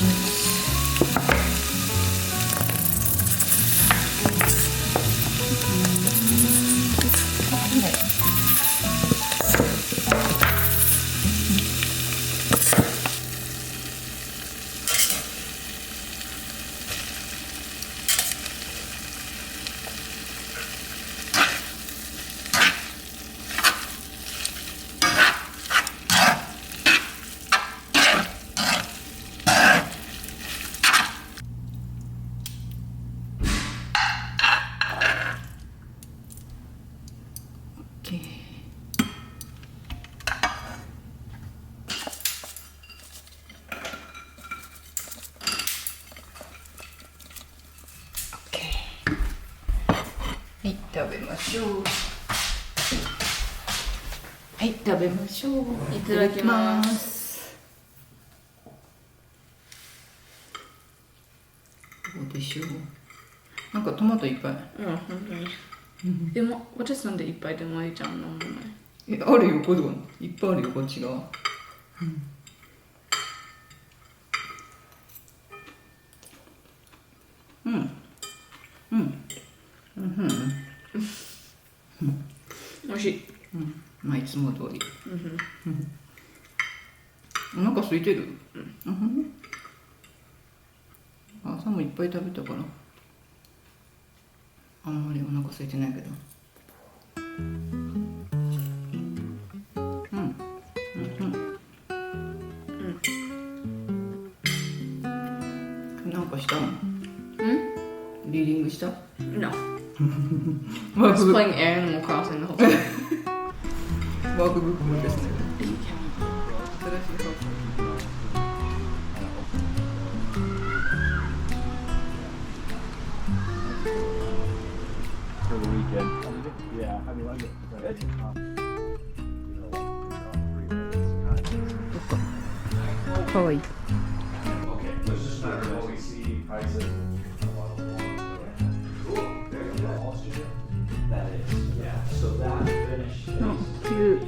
はい、食べましょう。はい、食べましょう。いただきます。どうでしょう。なんかトマトいっぱい。うん、本当に。でも、私なんでいっぱいでもありちゃんなんもない。あるよ、これいっぱいあるよ、こっち側。うん。うん。美味しい。まあいつも通り。お腹空いてる。朝もいっぱい食べたから。あんまりお腹空いてないけど。なんかしたの？リーディングした？ No. I was playing Animal Crossing the whole time. ワークブックもですね。For the weekend. Yeah, I mean, I get good. Kawaii. Okay, there's just not what we see prices. Cool. There you go. That is, yeah. So that finish is. Oh, cute.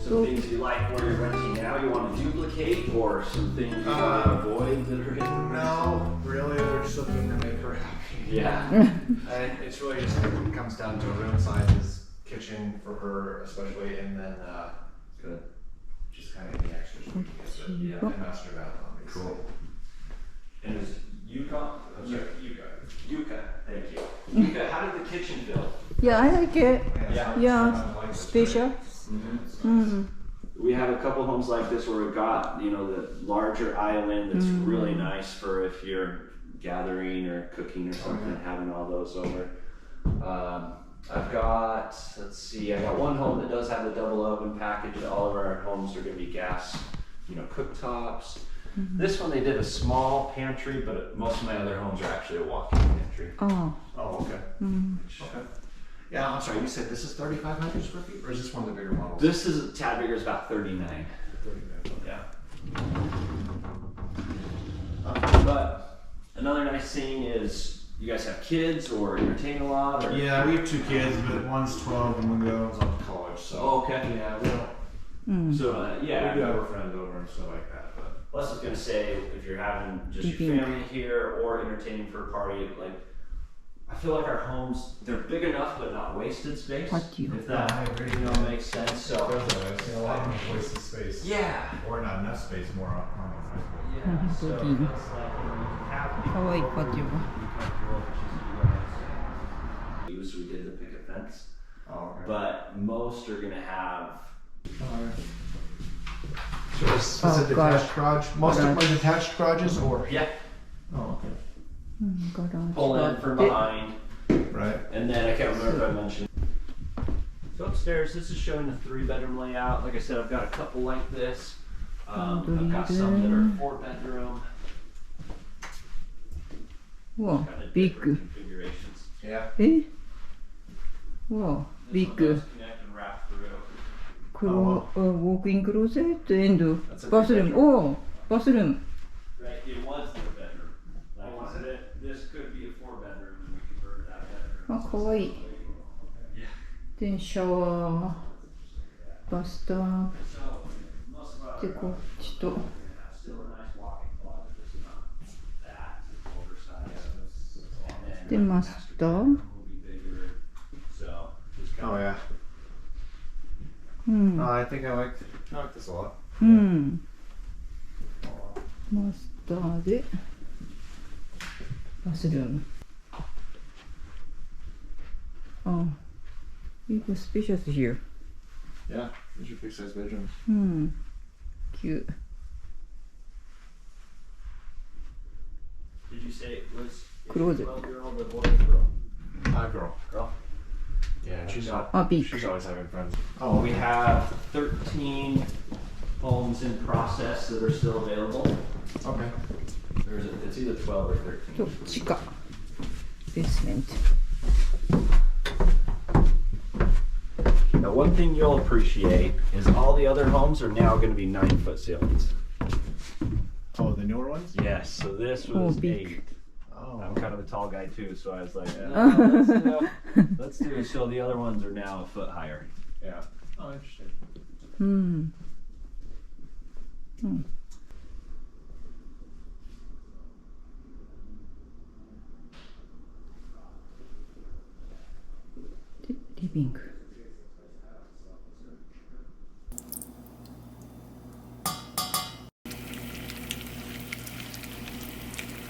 Some things you like where you're renting now, you want to duplicate, or some things you want to avoid that are in? No, really, they're just looking to make her happy. Yeah. And it's really just it comes down to room sizes, kitchen for her especially, and then Good. just kind of any extras we can get. But yeah, and master bath obviously. Cool. And is Yukon? I'm sorry, you got it. Yuka, thank you. Yuka, how did the kitchen feel? Yeah, I like it. Yeah. Yeah, special. We have a couple homes like this where we've got, you know, the larger island that's really nice for if you're gathering or cooking or something, having all those over. I've got, let's see, I got one home that does have the double oven package. All of our homes are going to be gas, you know, cooktops. This one they did a small pantry, but most of my other homes are actually a walk-in pantry. Oh. Oh, okay. Okay. Yeah, I'm sorry, you said this is 3,500 square feet, or is this one of the bigger models? This is a tad bigger, it's about 39. 39. Yeah. But another nice thing is you guys have kids or entertain a lot? Or? Yeah, we have two kids, but one's 12 and one goes off to college, so. Oh, okay. Yeah, we don't. So, yeah. We do have our friends over and stuff like that, but. I was just gonna say, if you're having just your family here or entertaining for a party, like, I feel like our homes, they're big enough but not wasted space. If that, I agree. you know, makes sense. So. I've seen a lot of wasted space. Yeah. Or not enough space, more on Yeah. So it's like, you have people Kawaii over, patio. you be comfortable, it's just you guys. We did the picket fence, Oh, okay. but most are gonna have. So is it detached garage? Most of my detached garages, or? Yeah. Oh, okay. Pull in from behind, Right. and then I can't remember if I mentioned. So upstairs, this is showing the 3-bedroom layout. Like I said, I've got a couple like this. I've got some that are 4-bedroom. Wow, Kind of big. different configurations. Yeah. Eh? Wow, This big. one does connect and wrap through. walk-in closet and That's a big bathroom. bedroom. Oh, bathroom. Right, it was the bedroom. Like I said, this could be a 4-bedroom and we converted that bedroom. あ、かわいい。で、シャワー、バスタブ So most of our で、こっちと。 still a nice walk-in closet, just not that oversized. And で、 then マスター。 will be bigger. So just kind Oh of yeah. うん。 I think I like this a lot. うん。マスターで、バスルーム。あ、you have spacious here. Yeah, these are big size bedrooms. うん。cute. Did you say it was Closet. 12-year-old a boy or girl? Girl. Girl. Yeah, she's big. She's always having friends. Oh, we have 13 homes in process that are still available. Okay. It's either 12 or 13. と、地下。ベースメント。 Now, one thing you'll appreciate is all the other homes are now going to be 9-foot ceilings. Oh, the newer ones? Yes, so this Oh, was big. 8. Oh. I'm kind of a tall guy too, so I was like, Oh. let's do it. So the other ones are now a foot higher. Yeah. Oh, interesting. うん。うん。で、リビング。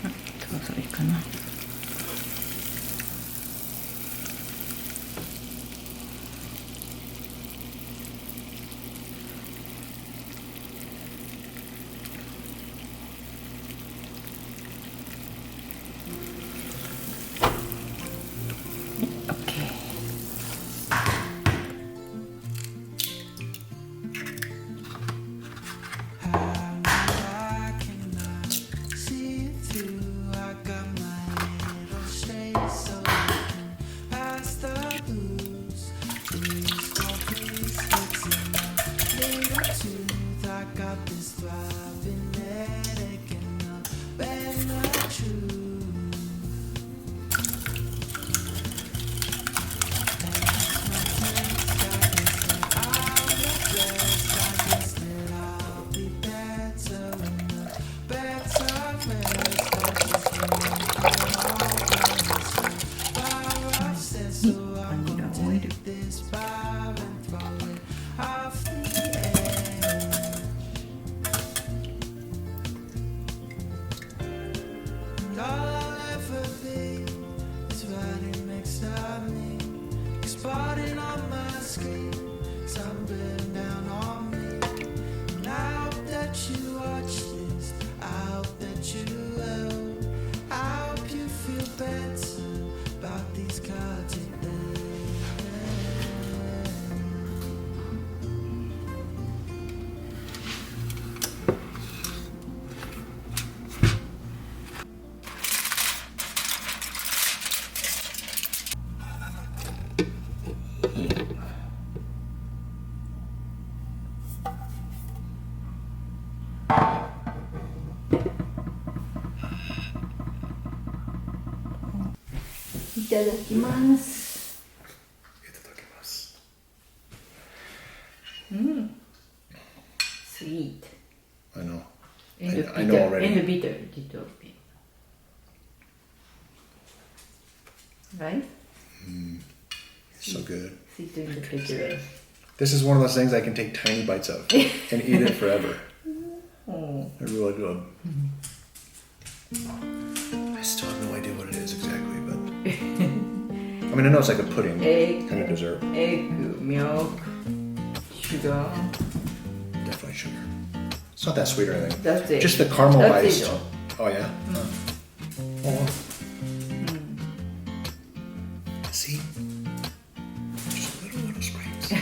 あ、それかな。いただきます。うん。Sweet. I know. And I bitter. know already. And bitter. Little bit. Right? So good. Sweet and bitter. This is one of those things I can take tiny bites of and eat it forever. Oh. They're really good. I still have no idea what it is exactly, but I mean, I know it's like a pudding Egg. kind of dessert. Egg, milk, sugar. Definitely sugar. It's not that sweet or anything. That's it. Just the caramelized. That's it. Oh yeah. Oh. See, just little sprigs.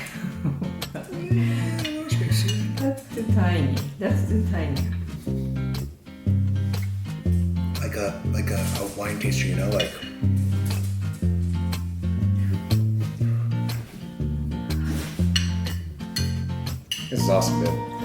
Little sprigs. See? That's too tiny. That's too tiny. Like a wine taster, you know, like. is awesome, man.